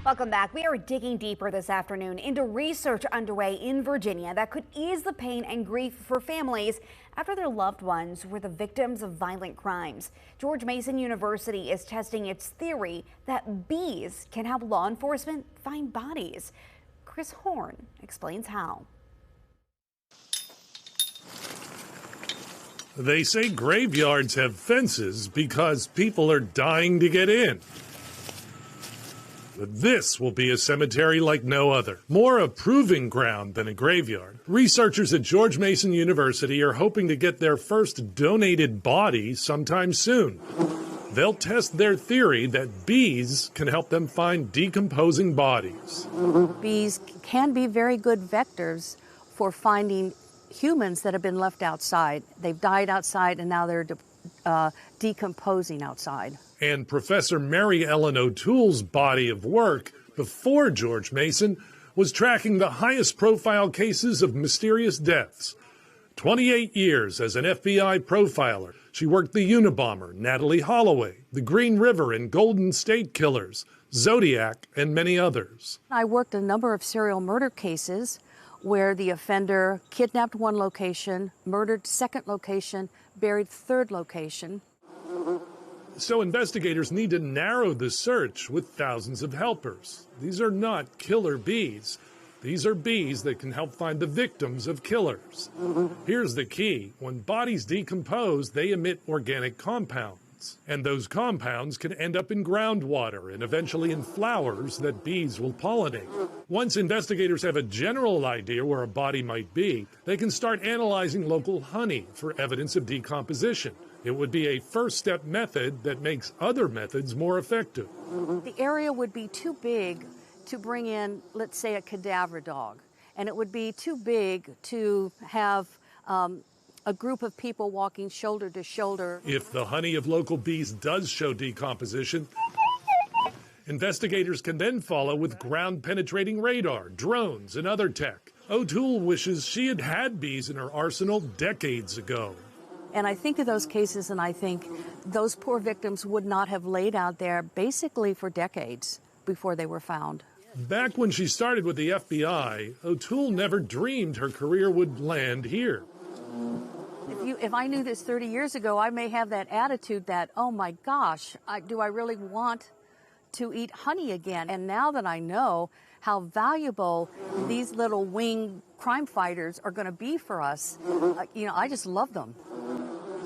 Welcome back. We are digging deeper this afternoon into research underway in Virginia that could ease the pain and grief for families after their loved ones were the victims of violent crimes. George Mason University is testing its theory that bees can help law enforcement find bodies. Chris Horn explains how. They say graveyards have fences because people are dying to get in. But this will be a cemetery like no other, more a proving ground than a graveyard. Researchers at George Mason University are hoping to get their first donated body sometime soon. They'll test their theory that bees can help them find decomposing bodies. Bees can be very good vectors for finding humans that have been left outside. They've died outside and now they're decomposing outside. And Professor Mary Ellen O'Toole's body of work before George Mason was tracking the highest profile cases of mysterious deaths. 28 years as an FBI profiler. She worked the Unabomber, Natalie Holloway, the Green River and Golden State Killers, Zodiac, and many others. I worked a number of serial murder cases where the offender kidnapped one location, murdered second location, buried third location. So investigators need to narrow the search with thousands of helpers. These are not killer bees. These are bees that can help find the victims of killers. Here's the key. When bodies decompose, they emit organic compounds. And those compounds can end up in groundwater and eventually in flowers that bees will pollinate. Once investigators have a general idea where a body might be, they can start analyzing local honey for evidence of decomposition. It would be a first-step method that makes other methods more effective. The area would be too big to bring in, let's say, a cadaver dog. And it would be too big to have a group of people walking shoulder to shoulder. If the honey of local bees does show decomposition, investigators can then follow with ground-penetrating radar, drones, and other tech. O'Toole wishes she had had bees in her arsenal decades ago. And I think of those cases and I think those poor victims would not have laid out there basically for decades before they were found. Back when she started with the FBI, O'Toole never dreamed her career would land here. If I knew this 30 years ago, I may have that attitude that, oh my gosh, do I really want to eat honey again? And now that I know how valuable these little winged crime fighters are going to be for us, I just love them.